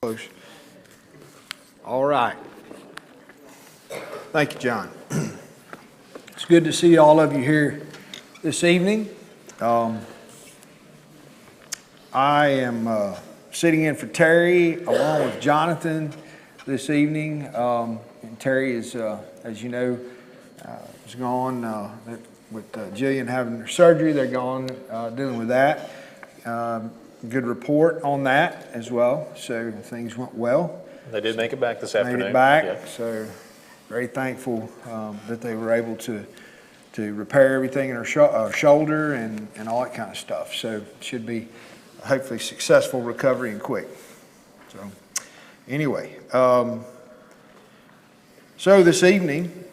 Close. All right. Thank you, John. It's good to see all of you here this evening. I am sitting in for Terry along with Jonathan this evening. And Terry is, as you know, is gone with Jillian having her surgery. They're gone dealing with that. Good report on that as well. So things went well. They did make it back this afternoon. Made it back. Yeah. So very thankful that they were able to repair everything in her shoulder and all that kind of stuff. So it should be hopefully successful recovery and quick. So anyway, so this evening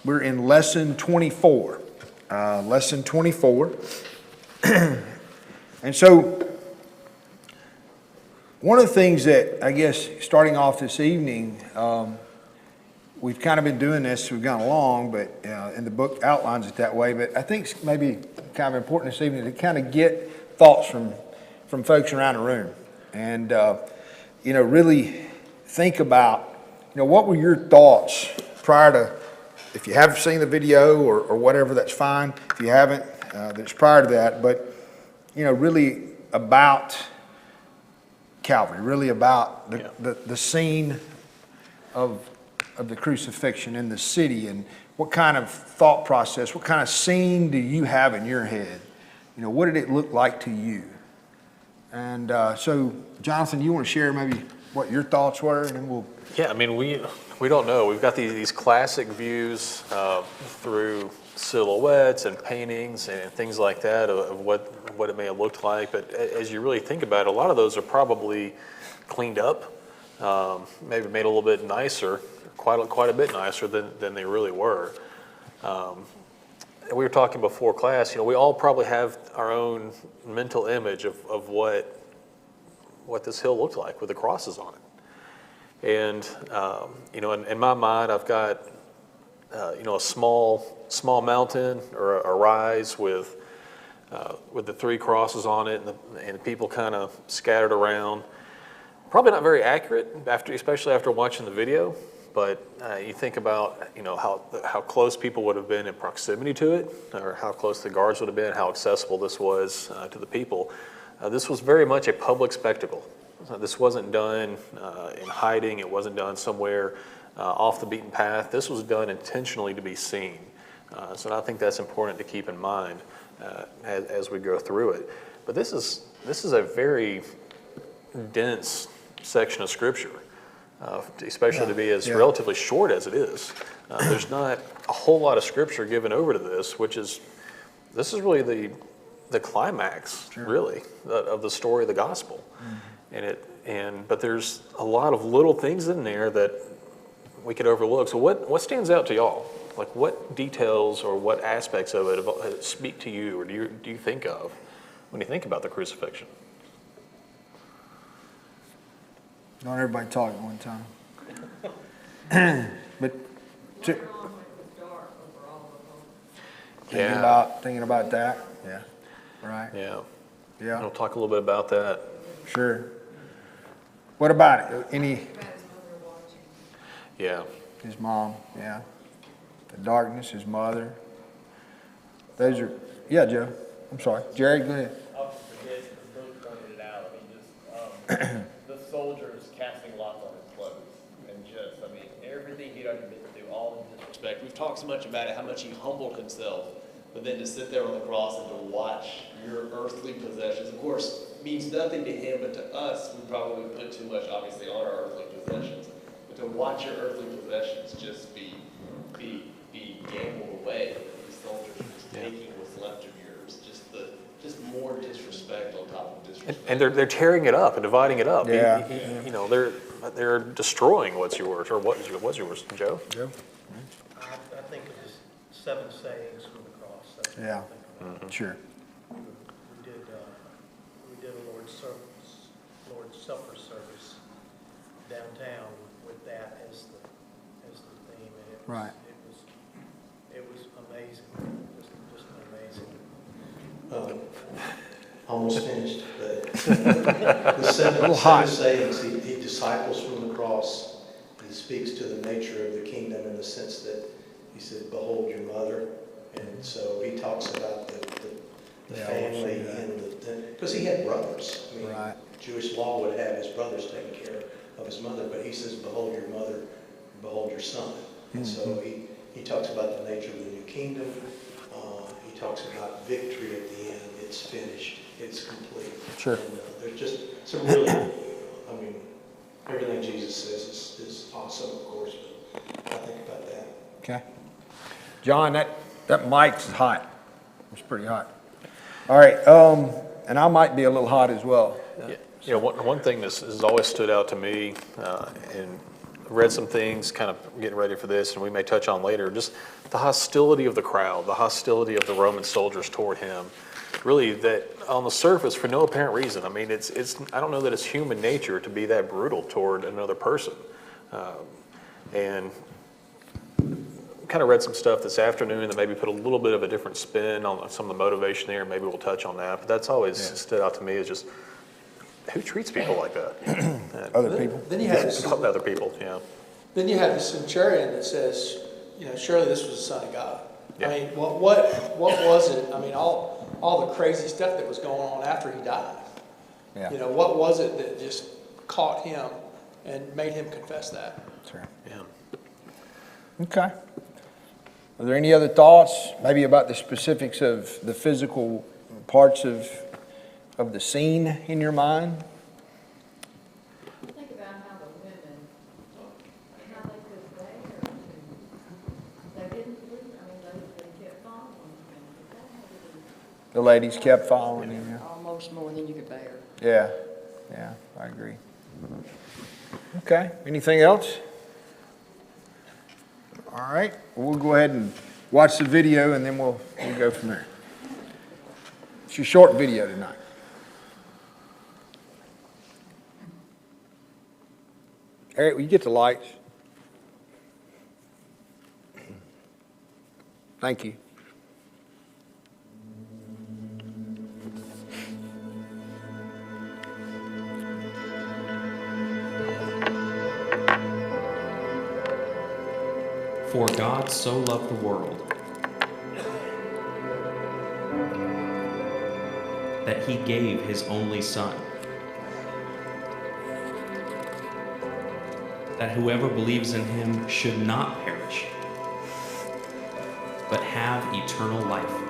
we're in lesson 24. Lesson 24. And so one of the things that I guess starting off this evening, we've kind of been doing this as we've gone along, but and the book outlines it that way. But I think it's maybe kind of important this evening to kind of get thoughts from folks around the room, and really think about what were your thoughts prior to. If you haven't seen the video or whatever, that's fine. If you haven't, that's prior to that. But really about Calvary, really about the scene of the crucifixion in the city, and what kind of thought process, what kind of scene do you have in your head? What did it look like to you? And so, Jonathan, you want to share maybe what your thoughts were, and then we'll. Yeah, I mean, we don't know. We've got these classic views through silhouettes and paintings and things like that of what it may have looked like. But as you really think about it, a lot of those are probably cleaned up, maybe made a little bit nicer, quite a bit nicer than they really were. We were talking before class. We all probably have our own mental image of what this hill looked like with the crosses on it. And in my mind, I've got a small mountain or a rise with the three crosses on it, and people kind of scattered around. Probably not very accurate especially after watching the video. But you think about how close people would have been in proximity to it, or how close the guards would have been, how accessible this was to the people. This was very much a public spectacle. This wasn't done in hiding. It wasn't done somewhere off the beaten path. This was done intentionally to be seen. So I think that's important to keep in mind as we go through it. But this is a very dense section of Scripture, especially to be as relatively short as it is. There's not a whole lot of Scripture given over to this, this is really the climax, really, of the story of the gospel. But there's a lot of little things in there that we could overlook. So what stands out to y'all? Like, what details or what aspects of it speak to you, or do you think of when you think about the crucifixion? Not everybody talk at one time. But thinking about that, yeah, right, yeah. We'll talk a little bit about that. Sure. What about it? Any? Yeah. His mom, yeah. The darkness, his mother. Those are, Joe. I'm sorry. Jared, go ahead. I'll forget, Bruce pointed it out. I mean, the soldiers casting lots on his clothes. And everything he'd underbeen to do, all in disrespect. We've talked so much about it, how much he humbled himself. But then to sit there on the cross and to watch your earthly possessions, of course, means nothing to him, but to us, we probably put too much, obviously, on our earthly possessions. But to watch your earthly possessions just be gambled away, these soldiers just taking what's left of yours, just more disrespect on top of disrespect. And they're tearing it up and dividing it up. Yeah. They're destroying what's yours, or what was yours, Joe? Joe? I think of just 7 sayings from the cross. That's what Yeah. I think about. Sure. We did a Lord's Supper service downtown with that as the theme, and it was amazing, just amazing. Almost finished, but the seven sayings he disciples from the cross. He speaks to the nature of the kingdom in the sense that he said, behold your mother. And so he talks about the Yeah, family we'll see and because he had brothers. I mean, Right. Jewish law would have his brothers taking care of his mother, but he says, behold your mother, behold your son. And so he talks about the nature of the new kingdom. He talks about victory at the end. It's finished. It's complete. Sure. And there's just some really, I mean, everything Jesus says is awesome, of course, but I think about that. Okay. John, that mic's hot. It's pretty hot. All right, and I might be a little hot as well. Yeah. You know, one thing that has always stood out to me, and read some things kind of getting ready for this, and we may touch on later, just the hostility of the crowd, the hostility of the Roman soldiers toward him. Really, that on the surface, for no apparent reason. I mean, it's I don't know that it's human nature to be that brutal toward another person. And kind of read some stuff this afternoon that maybe put a little bit of a different spin on some of the motivation there. Maybe we'll touch on that. But that's always stood out to me as just, who treats people like that? Other people? Then you have this, Other people, yeah. then you have the centurion that says, you know, surely this was the Son of God. Yeah. I mean, what was it? I mean, all the crazy stuff that was going on after he died. Yeah. You know, what was it that just caught him and made him confess that? Sure. Yeah. Okay. Are there any other thoughts, maybe about the specifics of the physical parts of the scene in your mind? Think about how the women, how they could bear. They didn't leave, I mean, they kept following him. The ladies kept following him, yeah? Almost more than you could bear. Yeah, I agree. Okay, anything else? All right, we'll go ahead and watch the video and then we'll go from there. It's your short video tonight. Eric, will you get the lights? Thank you. For God so loved the world that he gave his only Son, that whoever believes in him should not perish, but have eternal life.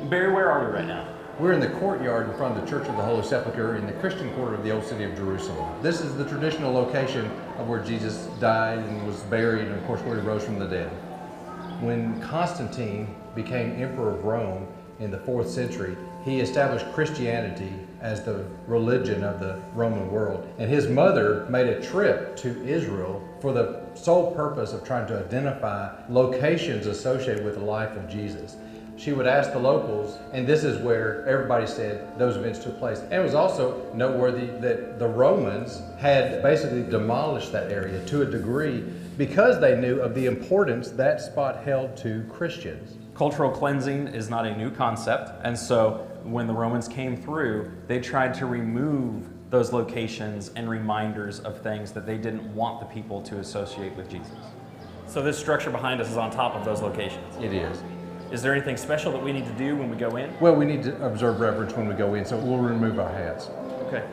Barry, where are we right now? We're in the courtyard in front of the Church of the Holy Sepulchre in the Christian quarter of the old city of Jerusalem. This is the traditional location of where Jesus died and was buried, and of course where he rose from the dead. When Constantine became emperor of Rome in the 4th century, he established Christianity as the religion of the Roman world. And his mother made a trip to Israel for the sole purpose of trying to identify locations associated with the life of Jesus. She would ask the locals, and this is where everybody said those events took place. And it was also noteworthy that the Romans had basically demolished that area to a degree because they knew of the importance that spot held to Christians. Cultural cleansing is not a new concept, and so when the Romans came through, they tried to remove those locations and reminders of things that they didn't want the people to associate with Jesus. So this structure behind us is on top of those locations. It is. Is there anything special that we need to do when we go in? Well, we need to observe reverence when we go in, so we'll remove our hats. Okay.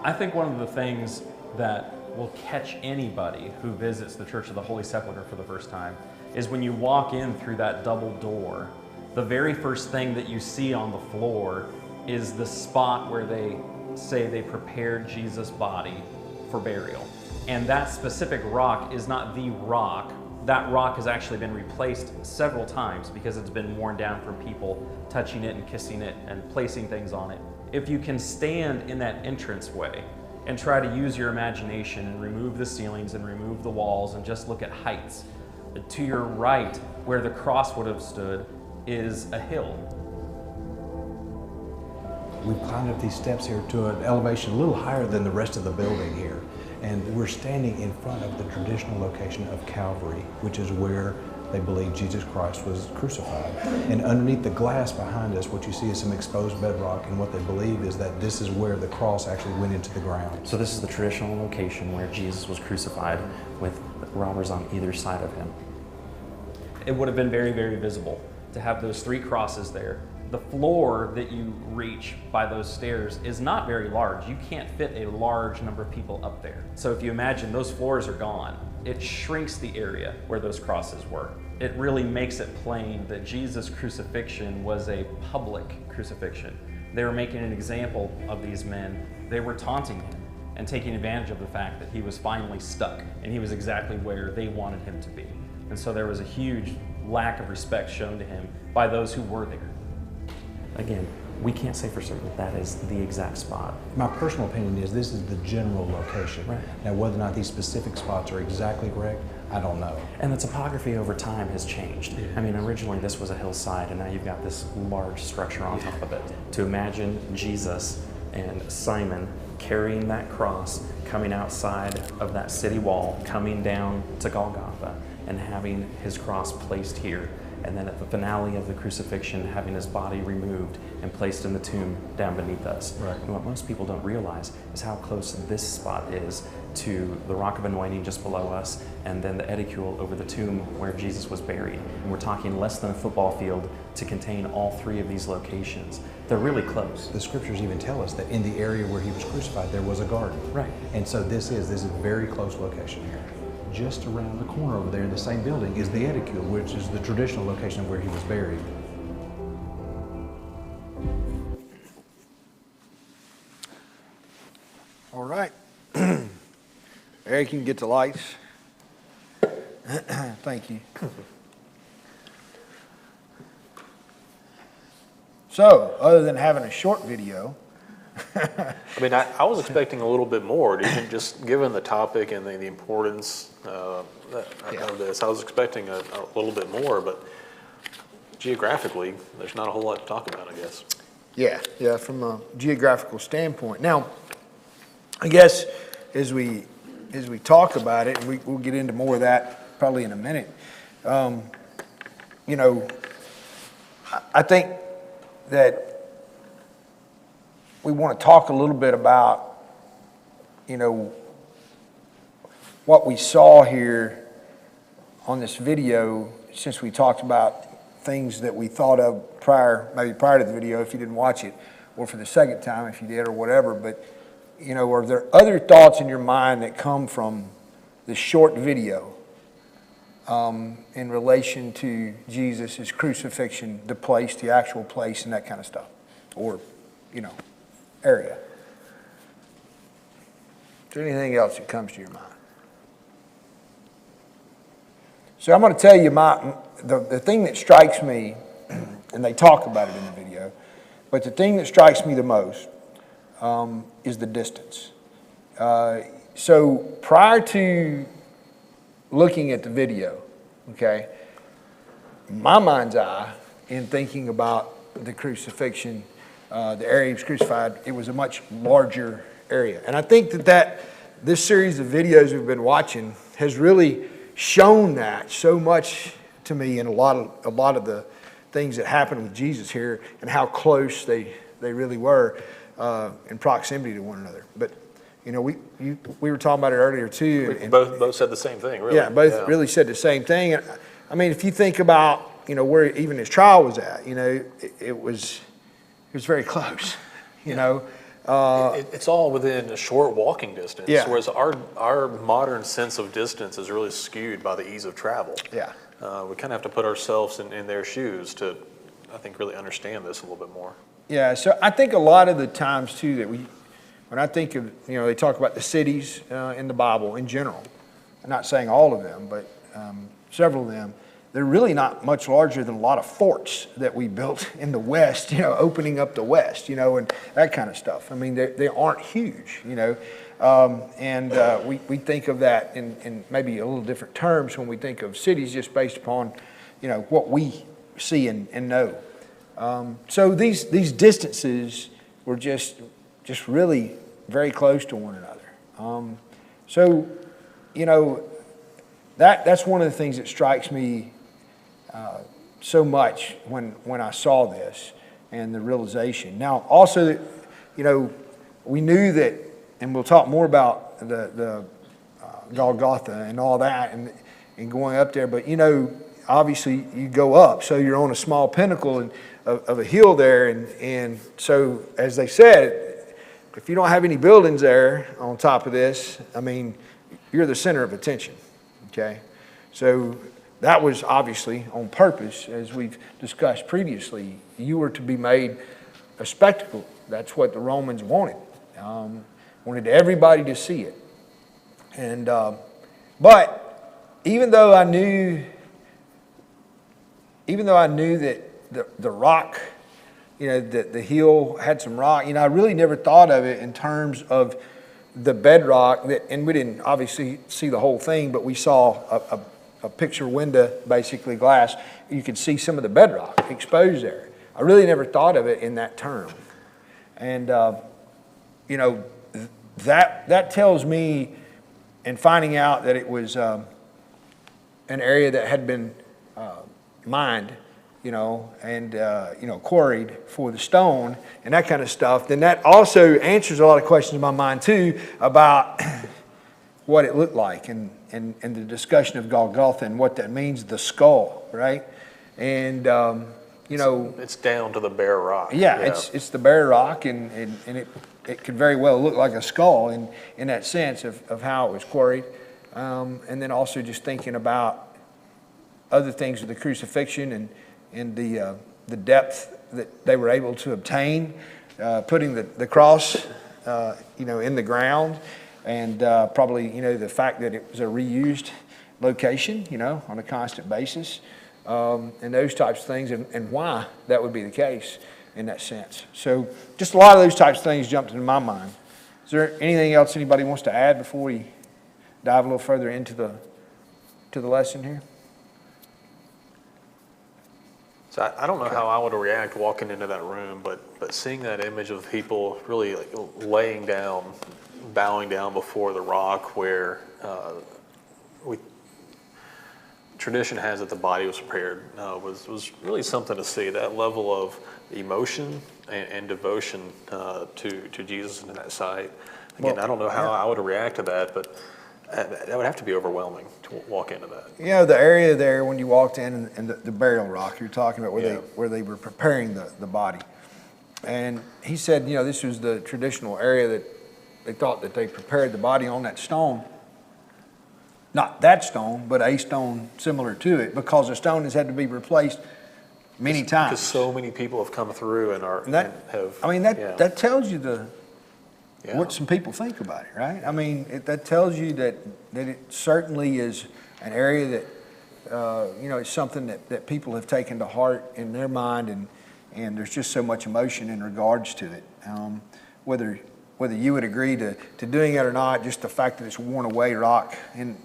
I think one of the things that will catch anybody who visits the Church of the Holy Sepulchre for the first time is when you walk in through that double door, the very first thing that you see on the floor is the spot where they say they prepared Jesus' body for burial. And that specific rock is not the rock that rock has actually been replaced several times because it's been worn down from people touching it and kissing it and placing things on it. If you can stand in that entranceway and try to use your imagination and remove the ceilings and remove the walls and just look at heights, to your right, where the cross would have stood, is a hill. We've climbed up these steps here to an elevation a little higher than the rest of the building here. And we're standing in front of the traditional location of Calvary, which is where they believe Jesus Christ was crucified. And underneath the glass behind us, what you see is some exposed bedrock, and what they believe is that this is where the cross actually went into the ground. So this is the traditional location where Jesus was crucified with robbers on either side of him. It would have been very, very visible to have those 3 crosses there. The floor that you reach by those stairs is not very large. You can't fit a large number of people up there. So if you imagine those floors are gone, it shrinks the area where those crosses were. It really makes it plain that Jesus' crucifixion was a public crucifixion. They were making an example of these men. They were taunting him and taking advantage of the fact that he was finally stuck and he was exactly where they wanted him to be. And so there was a huge lack of respect shown to him by those who were there. Again, we can't say for certain that is the exact spot. My personal opinion is this is the general location. Right. Now, whether or not these specific spots are exactly correct, I don't know. And the topography over time has changed. I mean, originally this was a hillside, and now you've got this large structure on top of it. To imagine Jesus and Simon carrying that cross, coming outside of that city wall, coming down to Golgotha, and having his cross placed here, and then at the finale of the crucifixion, having his body removed and placed in the tomb down beneath us. Right. And what most people don't realize is how close this spot is to the Rock of Anointing just below us, and then the edicule over the tomb where Jesus was buried. And we're talking less than a football field to contain all 3 of these locations. They're really close. The scriptures even tell us that in the area where he was crucified, there was a garden. Right. And so this is a very close location here. Just around the corner over there in the same building is the edicule, which is the traditional location of where he was buried. All right. Eric, you can get the lights. Thank you. So, other than having a short video, I mean, I was expecting a little bit more, even just given the topic and the importance of this. I was expecting a little bit more, but geographically, there's not a whole lot to talk about, I guess. yeah, from a geographical standpoint. Now, I guess as we talk about it, and we'll get into more of that probably in a minute. You know, I think that we want to talk a little bit about, you know, what we saw here on this video, since we talked about things that we thought of maybe prior to the video if you didn't watch it, or for the second time if you did, or whatever. But, you know, are there other thoughts in your mind that come from this short video in relation to Jesus' crucifixion, the place, the actual place, and that kind of stuff? Or, you know, area. Is there anything else that comes to your mind? So I'm going to tell you the thing that strikes me, and they talk about it in the video, but the thing that strikes me the most is the distance. So prior to looking at the video, okay, my mind's eye in thinking about the crucifixion, the area he was crucified, it was a much larger area. And I think that this series of videos we've been watching has really shown that so much to me in a lot of the things that happened with Jesus here, and how close they really were in proximity to one another. But you know, we were talking about it earlier too. We both said the same thing, really. Yeah, both really said the same thing. And I mean, if you think about, you know, where even his trial was at, you know, it was very close, you know. It's all within a short walking distance, Yeah. whereas our modern sense of distance is really skewed by the ease of travel. Yeah. We kind of have to put ourselves in their shoes to, I think, really understand this a little bit more. Yeah, so I think a lot of the times too that when I think of, you know, they talk about the cities in the Bible in general. I'm not saying all of them, but several of them. They're really not much larger than a lot of forts that we built in the West, opening up the West, and that kind of stuff. I mean, they aren't huge, and we think of that in maybe a little different terms when we think of cities, just based upon, what we see and know. So these distances were just really very close to one another. So, that's one of the things that strikes me so much when I saw this and the realization. Now, also, we knew that, and we'll talk more about the Golgotha and all that and going up there, but obviously you go up, so you're on a small pinnacle of a hill there, and so, as they said, if you don't have any buildings there on top of this, I mean, you're the center of attention, okay? So that was obviously on purpose, as we've discussed previously. You were to be made a spectacle. That's what the Romans wanted. Wanted everybody to see it. And but even though I knew that the rock, that the hill had some rock, I really never thought of it in terms of the bedrock. And we didn't obviously see the whole thing, but we saw a picture window, basically glass. You could see some of the bedrock exposed there. I really never thought of it in that term. And, that tells me, in finding out that it was an area that had been mined, and quarried for the stone and that kind of stuff, then that also answers a lot of questions in my mind too about what it looked like and the discussion of Golgotha and what that means, the skull, right? And it's down to the bare rock. Yeah, it's the bare rock, and it could very well look like a skull in that sense of how it was quarried. And then also just thinking about other things of the crucifixion and the depth that they were able to obtain, putting the cross, in the ground, and probably, the fact that it was a reused location, on a constant basis, and those types of things, and why that would be the case in that sense. So just a lot of those types of things jumped into my mind. Is there anything else anybody wants to add before we dive a little further into the lesson here? So I don't know how I would react walking into that room, but seeing that image of people really laying down, bowing down before the rock, where tradition has it the body was prepared, was really something to see. That level of emotion and devotion to Jesus in that site. Again, I don't know how I would react to that, but that would have to be overwhelming to walk into that. The area there when you walked in and the burial rock you're talking about, where they were preparing the body. And he said, this was the traditional area that they thought that they prepared the body on that stone. Not that stone, but a stone similar to it, because the stone has had to be replaced many times. Because so many people have come through and have. I mean, that tells you what some people think about it, right? I mean, that tells you that it certainly is an area that, it's something that people have taken to heart in their mind, and there's just so much emotion in regards to it. Whether you would agree to doing it or not, just the fact that it's worn away rock, and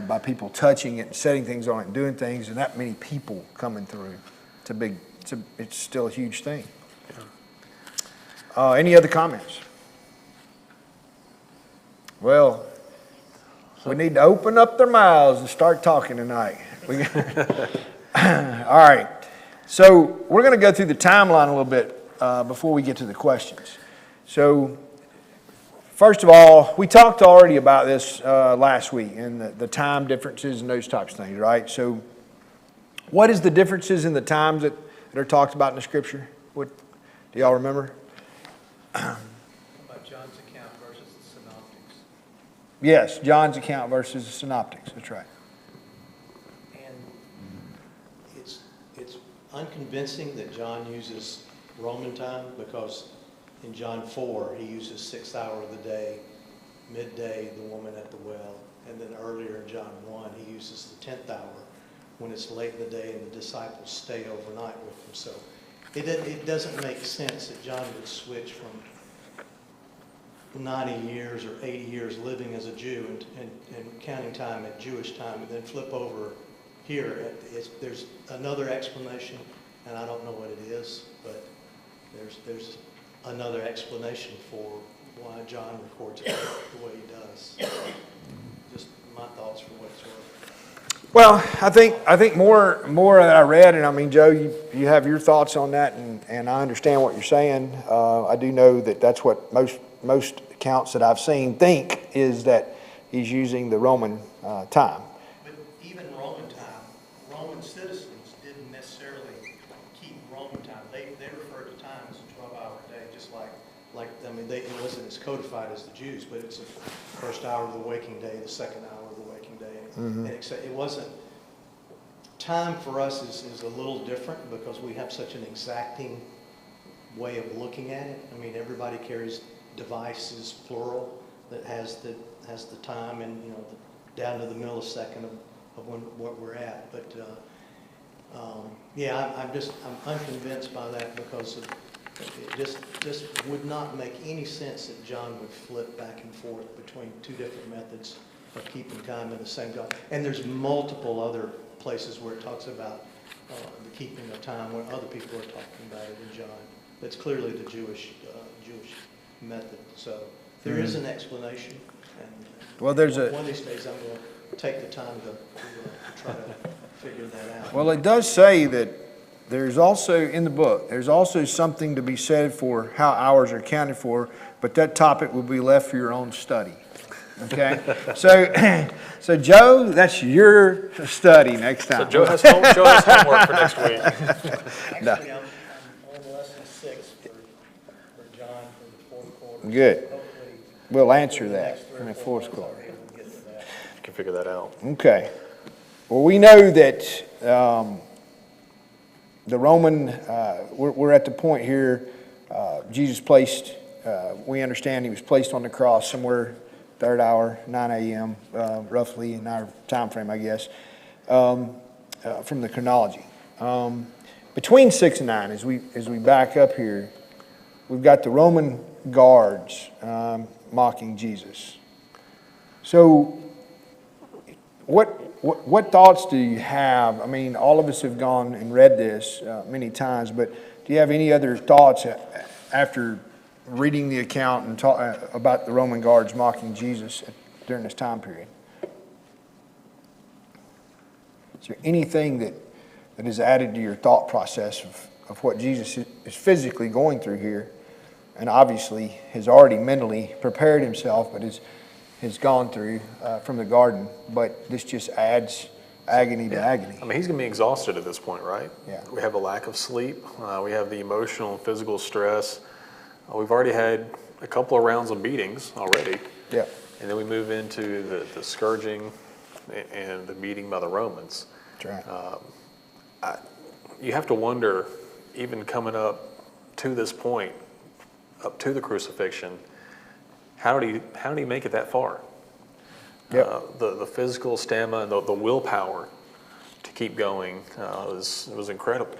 by people touching it and setting things on it and doing things, and that many people coming through, it's still a huge thing. Any other comments? Well, we need to open up their mouths and start talking tonight. All right. So we're going to go through the timeline a little bit before we get to the questions. So first of all, we talked already about this last week, and the time differences and those types of things, right? So what is the differences in the times that are talked about in the Scripture? What do y'all remember? John's account versus the synoptics. Yes, John's account versus the synoptics. That's right. And it's unconvincing that John uses Roman time, because in John 4 he uses 6th hour of the day, midday, the woman at the well, and then earlier in John 1 he uses the 10th hour, when it's late in the day and the disciples stay overnight with him. So it doesn't make sense that John would switch from 90 years or 80 years living as a Jew and counting time at Jewish time, and then flip over here. There's another explanation, and I don't know what it is, but there's another explanation for why John records it the way he does. Just my thoughts for what it's worth. Well, I think more that I read, and I mean, Joe, you have your thoughts on that, and I understand what you're saying. I do know that that's what most accounts that I've seen think, is that he's using the Roman time. But even Roman time, Roman citizens didn't necessarily keep Roman time. They referred to time as a 12-hour day, just like I mean, it wasn't as codified as the Jews, but it's the first hour of the waking day, the second hour of the waking day. And it wasn't, time for us is a little different because we have such an exacting way of looking at it. I mean, everybody carries devices, plural, that has the time and, you know, down to the millisecond of what we're at. But yeah, I'm unconvinced by that because it just would not make any sense that John would flip back and forth between two different methods of keeping time in the same God. And there's multiple other places where it talks about the keeping of time, where other people are talking about it in John. That's clearly the Jewish method. So there is an explanation. And Well, there's one of these days I'm going to take the time to try to figure that out. Well, it does say that there's also, in the book, there's also something to be said for how hours are accounted for, but that topic will be left for your own study. Okay? So Joe, that's your study next time. So Joe has homework for next week. Actually, I'm on lesson 6 for John for the 4th quarter. Good. Hopefully, We'll answer in the that next 3 or in the 4 fourth months, I'll quarter. be able to get to that. You can figure that out. Okay. Well, we know that the Roman, we're at the point here, Jesus placed, we understand he was placed on the cross somewhere 3rd hour, 9 a.m., roughly in our time frame, I guess, from the chronology. Between 6 and 9, as we back up here, we've got the Roman guards mocking Jesus. So what thoughts do you have? I mean, all of us have gone and read this many times, but do you have any other thoughts after reading the account and about the Roman guards mocking Jesus during this time period? Is there anything that is added to your thought process of what Jesus is physically going through here, and obviously has already mentally prepared himself, but has gone through from the garden, but this just adds agony to agony? I mean, he's going to be exhausted at this point, right? Yeah. We have a lack of sleep. We have the emotional and physical stress. We've already had a couple of rounds of beatings already. Yeah. And then we move into the scourging and the beating by the Romans. That's right. You have to wonder, even coming up to this point, up to the crucifixion, how did he make it that far? Yep. The physical stamina and the willpower to keep going was incredible.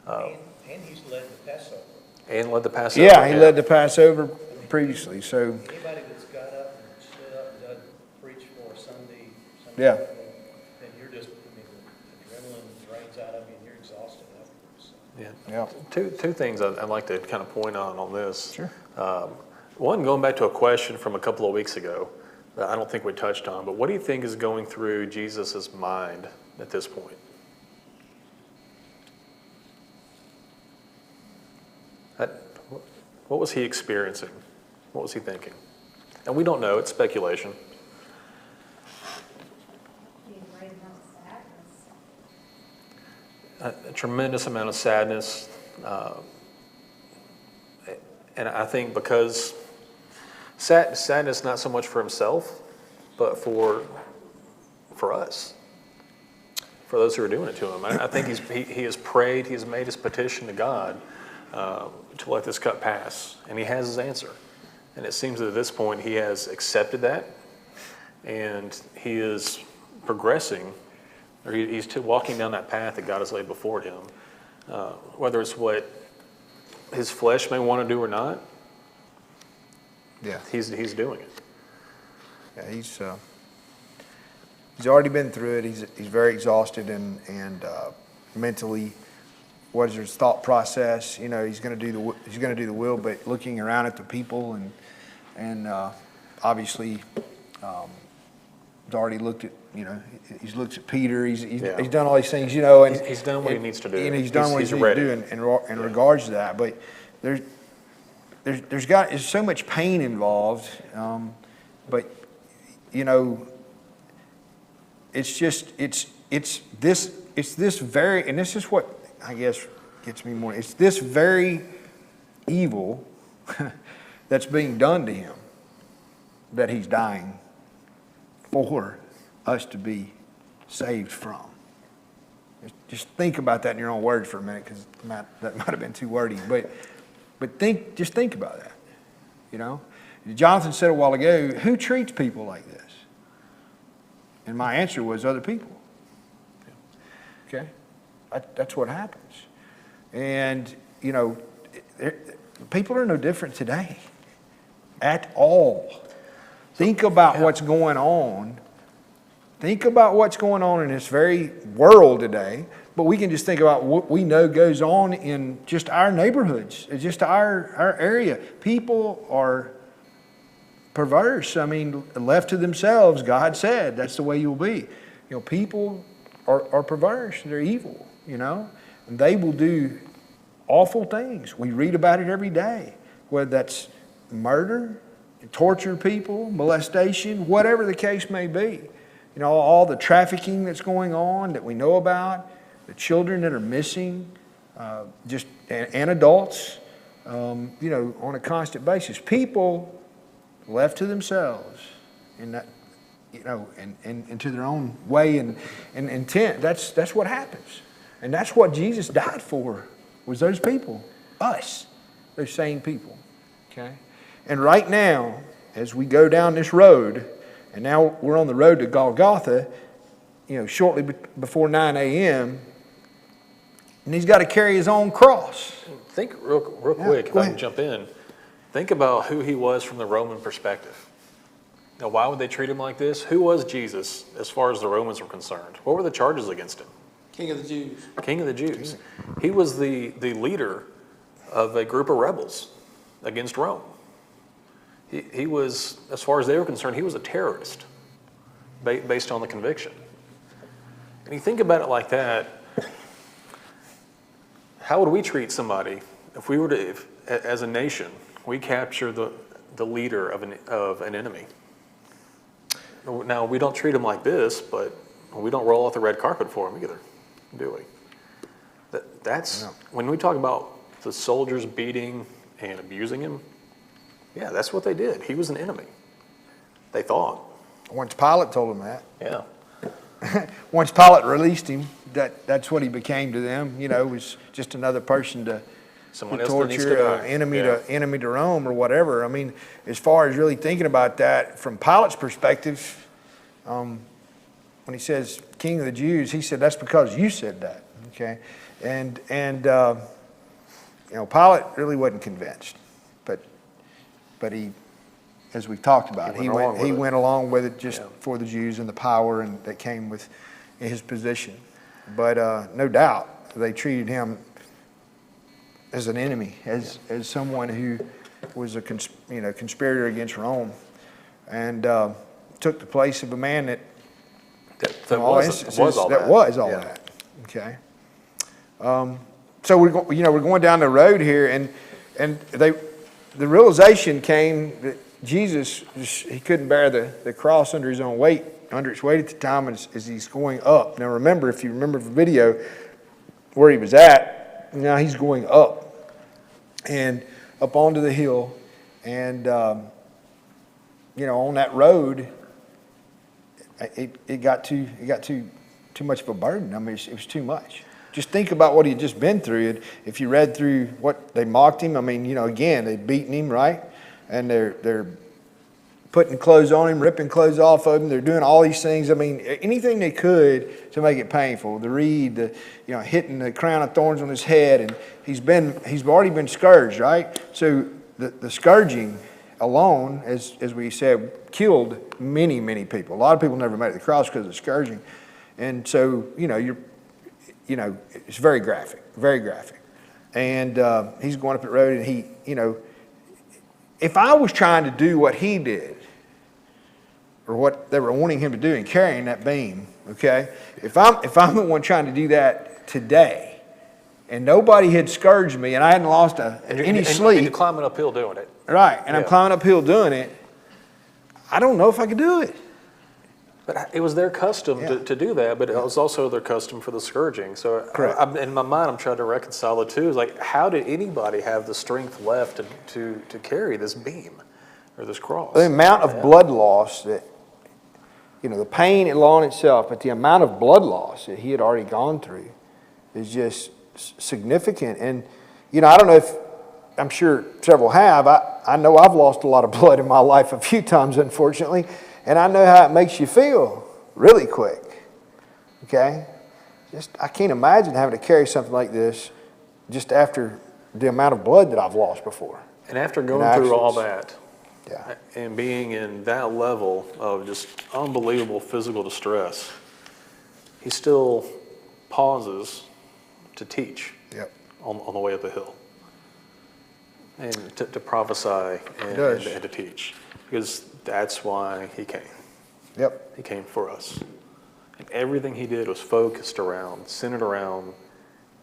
And he's led the Passover. And led the Passover. Yeah, he led the Passover previously, so Anybody that's got up and stood up and done preach for a Sunday Yeah. then you're just, I mean, the adrenaline drains out of you and you're exhausted afterwards. Yeah. yeah. Two things I'd like to kind of point on this. Sure. One, going back to a question from a couple of weeks ago that I don't think we touched on, but what do you think is going through Jesus' mind at this point? What was he experiencing? What was he thinking? And we don't know, it's speculation. Being great amount of sadness. A tremendous amount of sadness. And I think because sadness not so much for himself, but for us, for those who are doing it to him. I think he has prayed, he has made his petition to God to let this cup pass, and he has his answer. And it seems that at this point he has accepted that, and he is progressing, or he's walking down that path that God has laid before him, whether it's what his flesh may want to do or not, Yeah. he's doing it. Yeah, he's already been through it. He's very exhausted and mentally. What is his thought process? He's going to do the will, but looking around at the people and obviously he's already looked at he's looked at Peter. He's done all these things. And He's done what he needs to do. And he's done what he needs ready. to do in regards to that. But there's so much pain involved. But it's this very, and this is what I guess gets me more. It's this very evil that's being done to him that he's dying for us to be saved from. Just think about that in your own words for a minute, because that might have been too wordy. But just think about that. Jonathan said a while ago, who treats people like this? And my answer was other people. Okay? That's what happens. And, people are no different today at all. Think about what's going on. Think about what's going on in this very world today. But we can just think about what we know goes on in just our neighborhoods, just our area. People are perverse. Left to themselves, God said, that's the way you'll be. People are perverse. They're evil, and they will do awful things. We read about it every day, whether that's murder, torture people, molestation, whatever the case may be. All the trafficking that's going on that we know about, the children that are missing, and adults, on a constant basis. People left to themselves, and that, and to their own way and intent. That's what happens, and that's what Jesus died for. Was those people, us, those same people. Okay, and right now, as we go down this road, and now we're on the road to Golgotha, shortly before 9 a.m., and he's got to carry his own cross. Think real quick, if I can jump in. Think about who he was from the Roman perspective. Now, why would they treat him like this? Who was Jesus as far as the Romans were concerned? What were the charges against him? King of the Jews. King of the Jews. He was the leader of a group of rebels against Rome. He was, as far as they were concerned, he was a terrorist based on the conviction. And you think about it like that, how would we treat somebody if we were to, as a nation, we capture the leader of an enemy? Now, we don't treat him like this, but we don't roll out the red carpet for him either, do we? That's when we talk about the soldiers beating and abusing him. Yeah, that's what they did. He was an enemy. They thought. Once Pilate told them that. Yeah. Once Pilate released him, that's what he became to them. Was just another person to torture, enemy to Rome or whatever. As far as really thinking about that from Pilate's perspective, when he says King of the Jews, he said that's because you said that. Okay, and Pilate really wasn't convinced, but he, as we've talked about, he went along with it just for the Jews and the power and that came with his position. But no doubt they treated him as an enemy, as someone who was a conspirator against Rome, and took the place of a man that was all that. Okay. So we're going down the road here, and the realization came that Jesus, he couldn't bear the cross under its weight at the time as he's going up. Now remember, if you remember the video where he was at, now he's going up and up onto the hill, and on that road, it got too much of a burden. It was too much. Just think about what he had just been through. If you read through what they mocked him, again, they'd beaten him, right? And they're putting clothes on him, ripping clothes off of him. They're doing all these things. I mean, anything they could to make it painful. The reed, hitting the crown of thorns on his head, and he's already been scourged, right? So the scourging alone, as we said, killed many, many people. A lot of people never made it to the cross because of scourging. And so, it's very graphic, very graphic. And he's going up the road, and he, if I was trying to do what he did, or what they were wanting him to do in carrying that beam, okay? If I'm the one trying to do that today, and nobody had scourged me, and I hadn't lost any sleep. And you're climbing uphill doing it. Right, and I'm climbing uphill doing it, I don't know if I could do it. But it was their custom to do that, but it was also their custom for the scourging. So in my mind, I'm trying to reconcile the two. It's like, how did anybody have the strength left to carry this beam or this cross? The amount of blood loss that, the pain in law in itself, but the amount of blood loss that he had already gone through is just significant. And, I don't know if, I'm sure several have. I know I've lost a lot of blood in my life a few times, unfortunately. And I know how it makes you feel really quick, okay? I can't imagine having to carry something like this just after the amount of blood that I've lost before. And after going through all that, and being in that level of just unbelievable physical distress, he still pauses to teach on the way up the hill. And to prophesy and to teach. Because that's why he came. Yep. He came for us. And everything he did was centered around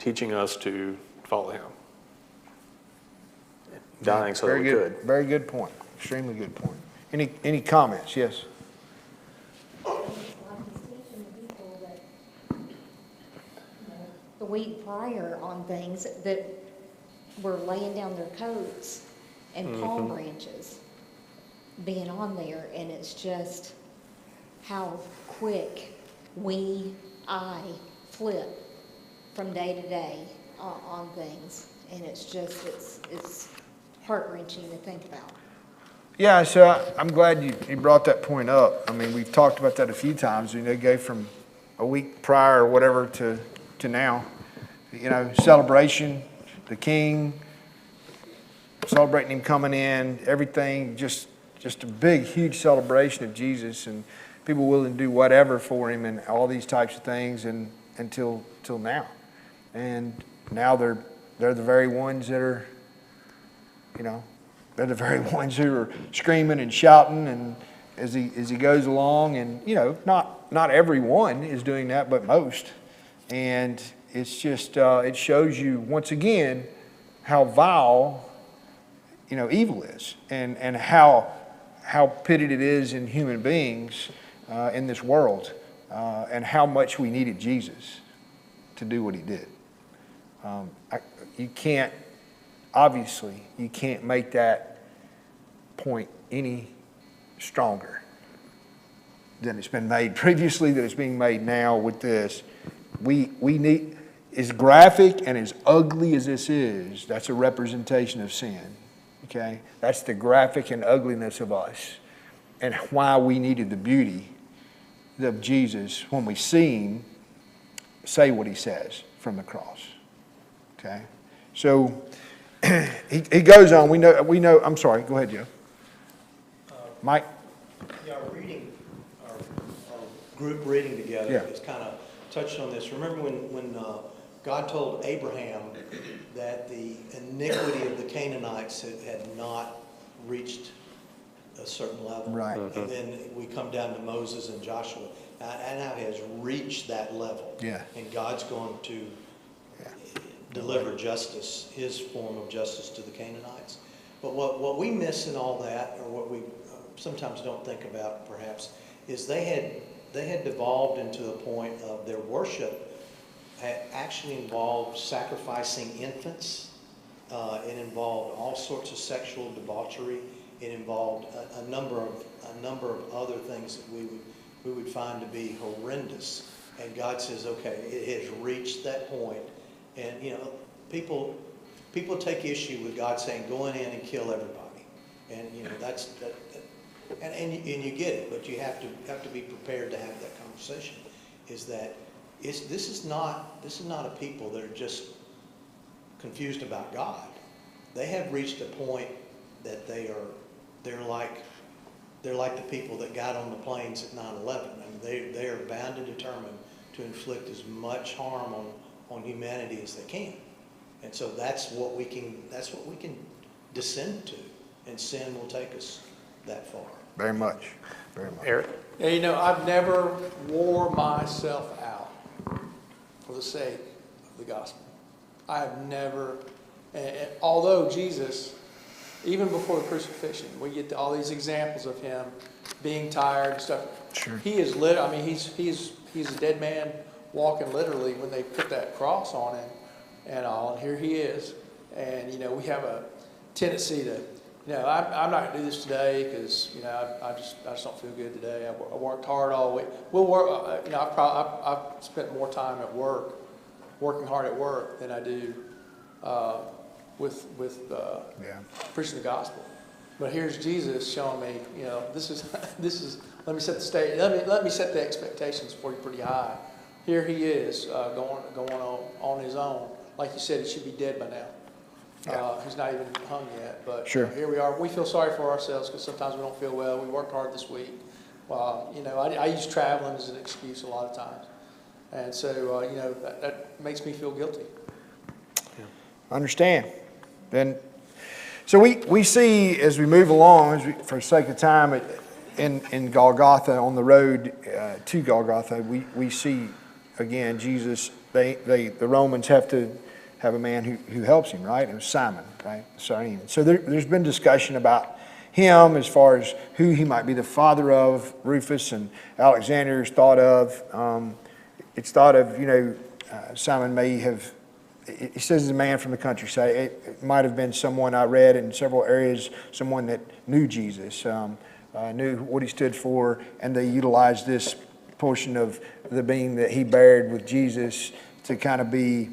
teaching us to follow him. Dying so that we could. Very good point. Extremely good point. Any comments? Yes. Like he's teaching people that, the week prior on things that were laying down their coats and palm branches being on there, and it's just how quick I flip from day to day on things, and it's heart-wrenching to think about. Yeah, so I'm glad you brought that point up. I mean, we've talked about that a few times. Go from a week prior or whatever to now. Celebration, the King, celebrating him coming in, everything, just a big, huge celebration of Jesus, and people willing to do whatever for him, and all these types of things, and until now. And now they're the very ones that are, they're the very ones who are screaming and shouting, and as he goes along, and not everyone is doing that, but most. And it's just it shows you once again how vile evil is, and how pitted it is in human beings in this world, and how much we needed Jesus to do what he did. You can't make that point any stronger than it's been made previously, that it's being made now with this. We need, as graphic and as ugly as this is, that's a representation of sin. Okay? That's the graphic and ugliness of us, and why we needed the beauty of Jesus when we see him say what he says from the cross. Okay? So he goes on. We know. I'm sorry. Go ahead, Joe. Mike. Yeah, our group reading together is kind of touched on this. Remember when God told Abraham that the iniquity of the Canaanites had not reached a certain level. Right. And then we come down to Moses and Joshua. And now has reached that level. Yeah. And God's going to deliver justice, his form of justice to the Canaanites. But what we miss in all that, or what we sometimes don't think about perhaps, is they had devolved into a point of their worship had actually involved sacrificing infants. It involved all sorts of sexual debauchery. It involved a number of other things that we would find to be horrendous. And God says, okay, it has reached that point. And people take issue with God saying, go in and kill everybody. And that's and you get it, but you have to be prepared to have that conversation, is that this is not a people that are just confused about God. They have reached a point that they're like the people that got on the planes at 9/11. I mean, they are bound and determined to inflict as much harm on humanity as they can. And so that's what we can descend to, and sin will take us that far. Very much. Very much. Eric? Yeah, you know, I've never wore myself out for the sake of the gospel. I have never, and although Jesus, even before the crucifixion, we get all these examples of him being tired and stuff. Sure. He is he's a dead man walking literally when they put that cross on him and all, and here he is. And, you know, we have a tendency to, you know, I'm not going to do this today because, you know, I just don't feel good today. I worked hard all week. We'll work, you know, I've spent more time at work, working hard at work than I do with preaching the gospel. But here's Jesus showing me, you know, this is let me set the stage, let me set the expectations for you pretty high. Here he is going on his own. Like you said, he should be dead by now. Yeah. He's not even hung yet, but Sure. Here we are. We feel sorry for ourselves because sometimes we don't feel well. We worked hard this week. You know, I use traveling as an excuse a lot of times, and so you know that makes me feel guilty. Understand. Then, so we see as we move along, for the sake of time, in Golgotha, on the road to Golgotha, we see again Jesus. The Romans have to have a man who helps him, right? It was Simon, right? So there's been discussion about him as far as who he might be the father of. Rufus and Alexander is thought of. It's thought of, you know, Simon may have, it says he's a man from the countryside. It might have been someone I read in several areas, someone that knew Jesus, knew what he stood for, and they utilized this portion of the being that he buried with Jesus to kind of be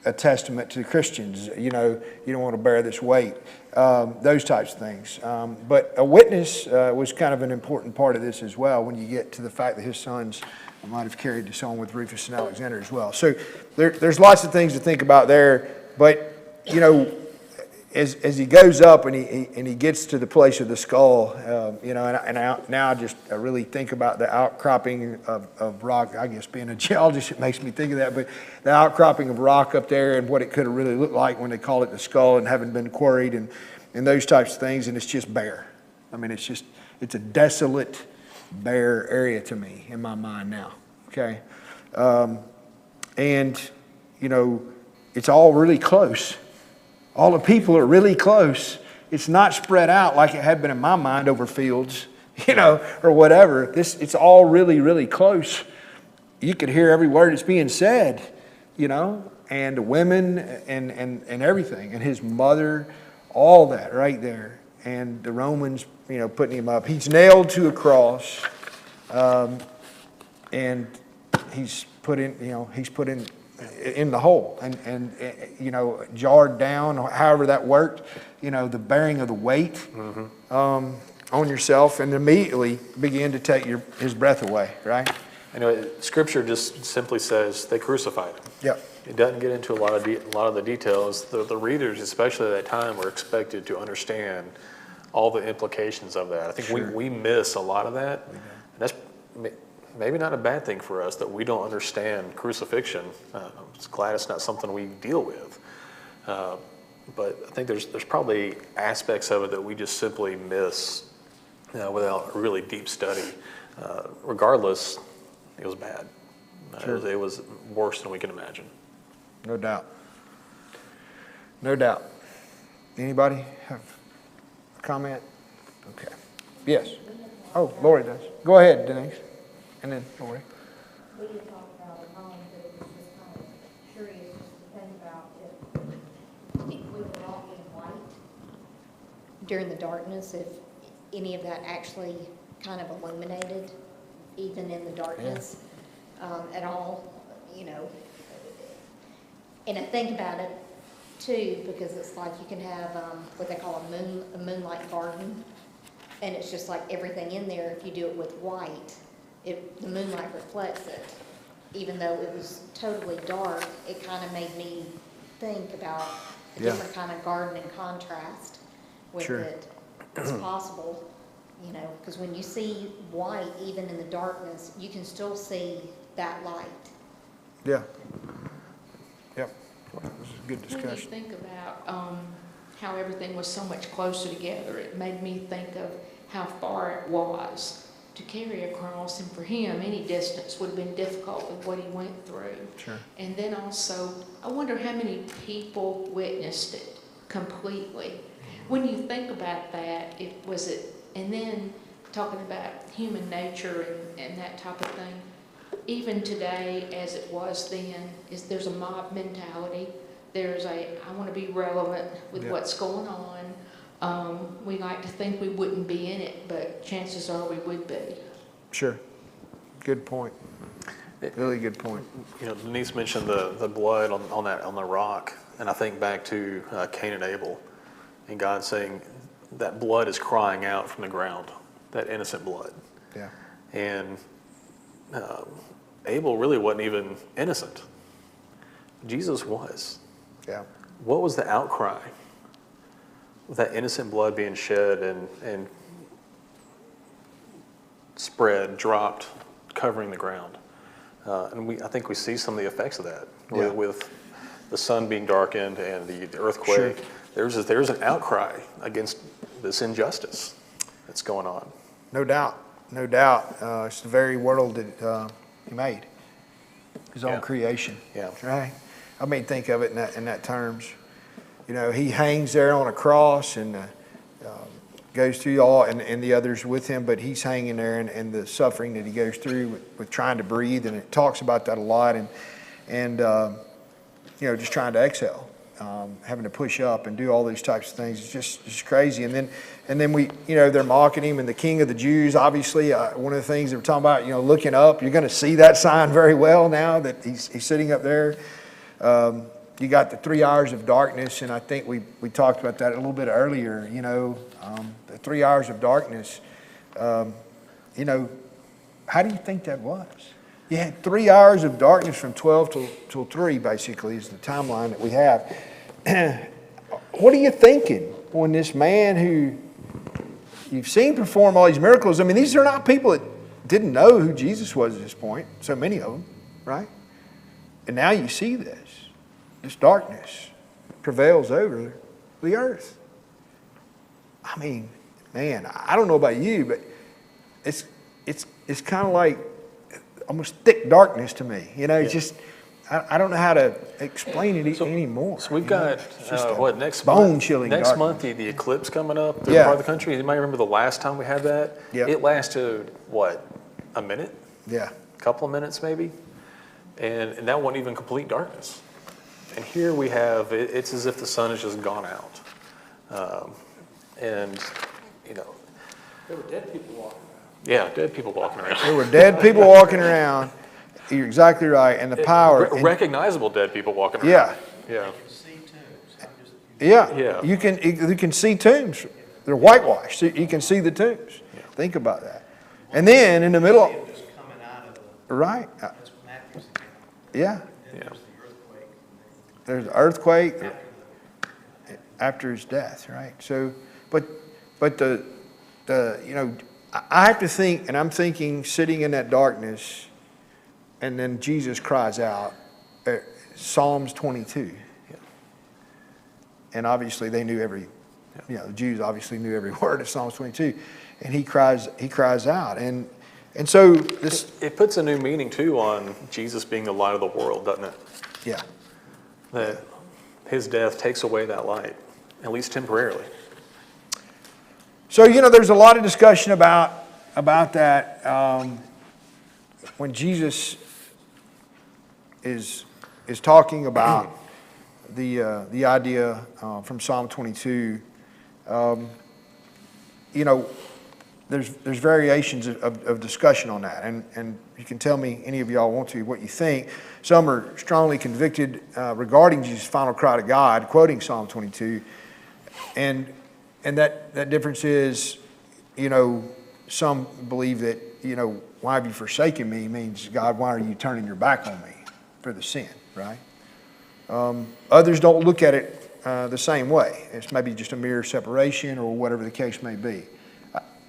a testament to Christians. You know, you don't want to bear this weight, those types of things. But a witness was kind of an important part of this as well, when you get to the fact that his sons might have carried this on with Rufus and Alexander as well. So there's lots of things to think about there. But, you know, as he goes up and he gets to the place of the skull, you know, now I really think about the outcropping of rock. I guess being a geologist, it makes me think of that. But the outcropping of rock up there and what it could have really looked like when they call it the skull and having been quarried and those types of things. And it's just bare. I mean, it's a desolate, bare area to me in my mind now. Okay, and you know, it's all really close. All the people are really close. It's not spread out like it had been in my mind over fields, you know, or whatever. It's all really, really close. You could hear every word that's being said, you know, and the women and everything, and his mother, all that right there. And the Romans, you know, putting him up. He's nailed to a cross, and he's put in the hole and you know, jarred down, or however that worked, you know, the bearing of the weight on yourself, and immediately begin to take his breath away, right? You know, Scripture just simply says they crucified him. Yep. It doesn't get into a lot of the details. The readers, especially at that time, were expected to understand all the implications of that. I think Sure. we miss a lot of that. And that's maybe not a bad thing for us that we don't understand crucifixion. It's glad it's not something we deal with. But I think there's probably aspects of it that we just simply miss without really deep study. Regardless, it was bad. Sure. It was worse than we can imagine. No doubt. No doubt. Anybody have a comment? Okay. Yes. Oh, Lori does. Go ahead, Denise. And then Lori. We had talked about it, but it was just kind of curious just to think about if we were all in white during the darkness, if any of that actually kind of illuminated, even in the darkness, at all, you know. And I think about it too, because it's like you can have what they call a moonlight garden, And it's just like everything in there, if you do it with white, the moonlight reflects it. Even though it was totally dark, it kind of made me think about a Yeah. different kind of garden and contrast with Sure. it. It's possible, you know, because when you see white, even in the darkness, you can still see that light. Yeah. Yep. This is a good When you discussion. think about how everything was so much closer together, it made me think of how far it was to carry a cross, and for him, any distance would have been difficult with what he went through. Sure. And then also, I wonder how many people witnessed it completely. When you think about that, and then talking about human nature and that type of thing, even today, as it was then, there's a mob mentality. There's I want to be relevant with Yeah. what's going on. We like to think we wouldn't be in it, but chances are we would be. Sure. Good point. Really good point. You know, Denise mentioned the blood on the rock, and I think back to Cain and Abel, and God saying that blood is crying out from the ground, that innocent blood. Yeah. And Abel really wasn't even innocent. Jesus was. Yeah. What was the outcry? That innocent blood being shed and spread, dropped, covering the ground. And I think we see some of the effects of that Yeah. with the sun being darkened and the earthquake. Sure. There's an outcry against this injustice that's going on. No doubt. No doubt. It's the very world that he made. His own Yeah. creation. Yeah. Right? I mean, think of it in that terms. You know, he hangs there on a cross and goes through all, and the others with him, but he's hanging there and the suffering that he goes through with trying to breathe, and it talks about that a lot, and you know, just trying to exhale, having to push up and do all these types of things. It's just crazy. And then we, you know, they're mocking him, and the King of the Jews, obviously, one of the things they were talking about, you know, looking up, you're going to see that sign very well now that he's sitting up there. You got the 3 hours of darkness, and I think we talked about that a little bit earlier, you know, the 3 hours of darkness. You know, how do you think that was? You had 3 hours of darkness from 12 till 3, basically, is the timeline that we have. What are you thinking when this man who you've seen perform all these miracles, I mean, these are not people that didn't know who Jesus was at this point, so many of them, right? And now you see this darkness prevails over the earth. I mean, man, I don't know about you, but it's kind of like almost thick darkness to me. You know, it's just, I don't know how to explain it anymore. So we've got, next bone-chilling next darkness. month, the eclipse coming up through Yeah. part of the country. You might remember the last time we had that? Yeah. It lasted, what, a minute? Yeah. A couple of minutes maybe? And that wasn't even complete darkness. And here we have, it's as if the sun has just gone out. And, you know. There were dead people walking. Yeah, dead people walking around. There were dead people walking around. You're exactly right. And the power. Recognizable dead people walking around. Yeah. Yeah. Yeah. Yeah. You can see tombs. They're whitewashed. So you can see the tombs. Yeah. Think about that. And then in the middle. Just coming out of Right. that's Matthew's account. Yeah. Yeah. There's the earthquake after his death, right? So, but the you know, I have to think, and I'm thinking, sitting in that darkness, and then Jesus cries out, Psalms 22, and obviously they knew you know, the Jews obviously knew every word of Psalms 22, and he cries out, and so this. It puts a new meaning too on Jesus being the light of the world, doesn't it? Yeah. That his death takes away that light, at least temporarily. So, you know, there's a lot of discussion about that when Jesus is talking about the idea from Psalm 22. You know, there's variations of discussion on that, and you can tell me, any of y'all want to, what you think. Some are strongly convicted regarding Jesus' final cry to God, quoting Psalm 22, and that difference is you know, some believe that, you know, why have you forsaken me means, God, why are you turning your back on me for the sin, right? Others don't look at it the same way. It's maybe just a mere separation or whatever the case may be.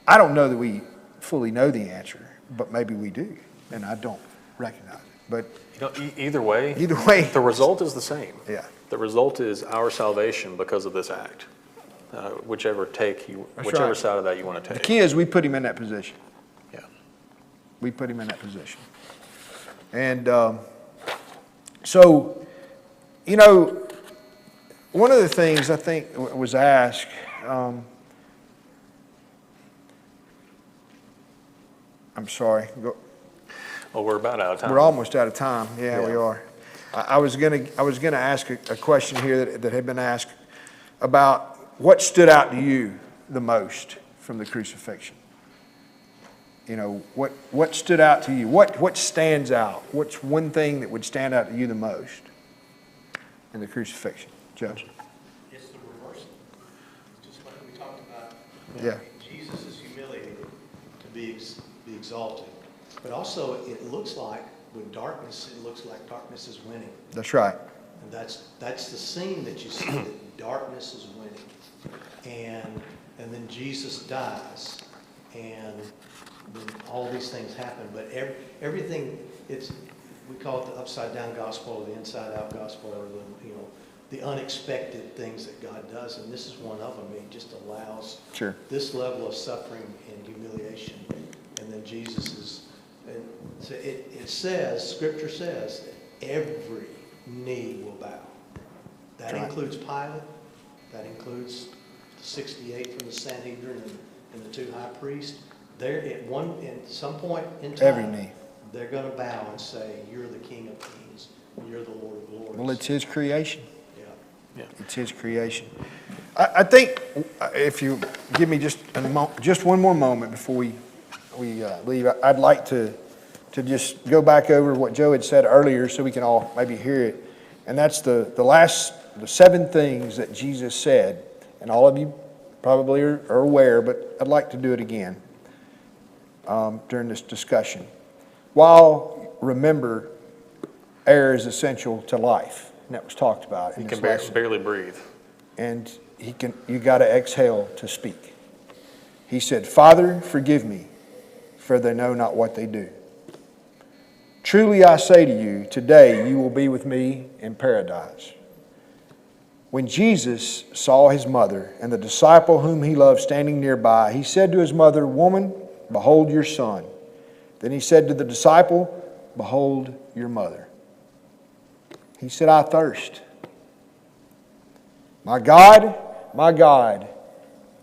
I don't know that we fully know the answer, but maybe we do, and I don't recognize it. But You know, either way, the result is the same. Yeah. The result is our salvation because of this act. Whichever That's right. side of that you want to The take. key is we put him in that position. Yeah. We put him in that position. And so, you know, one of the things I think was asked, I'm sorry. Well, we're about out of time. We're almost out of time. Yeah, we are. I was gonna ask a question here that had been asked about what stood out to you the most from the crucifixion. You know, what stood out to you? What stands out? What's one thing that would stand out to you the most in the crucifixion, Judge? It's the reversal. Just like we talked about. Yeah. Jesus is humiliated to be exalted. But also, it looks like, with darkness, it looks like darkness is winning. That's right. And that's the scene that you see, that darkness is winning. And then Jesus dies, and then all these things happen. But everything, we call it the upside down gospel, or the inside out gospel, or the unexpected things that God does. And this is one of them. He just allows this level of suffering and humiliation. And then Jesus is, and so it says, Scripture says, that every knee will bow. That includes Pilate. That includes the 68 from the Sanhedrin and the 2 high priests. At some point in time, Every knee. They're going to bow and say, "You're the King of Kings. You're the Lord of Lords." Well, it's His creation. Yeah. It's His creation. I think if you give me just one more moment before we leave, I'd like to just go back over what Joe had said earlier so we can all maybe hear it. And that's the 7 things that Jesus said. And all of you probably are aware, but I'd like to do it again during this discussion. While, remember, air is essential to life. And that was talked about in You this can lesson. barely breathe. And you got to exhale to speak. He said, "Father, forgive me, for they know not what they do. Truly I say to you, today you will be with me in paradise." When Jesus saw his mother and the disciple whom he loved standing nearby, he said to his mother, "Woman, behold your son." Then he said to the disciple, "Behold your mother." He said, "I thirst. My God,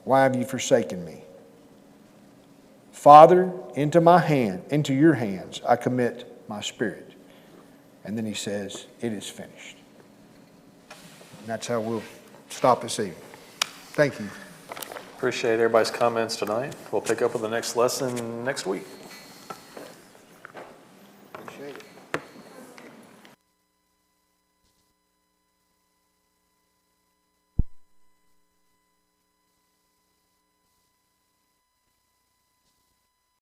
why have you forsaken me? Father, into your hands I commit my spirit." And then he says, "It is finished." And that's how we'll stop this evening. Thank you. Appreciate everybody's comments tonight. We'll pick up with the next lesson next week.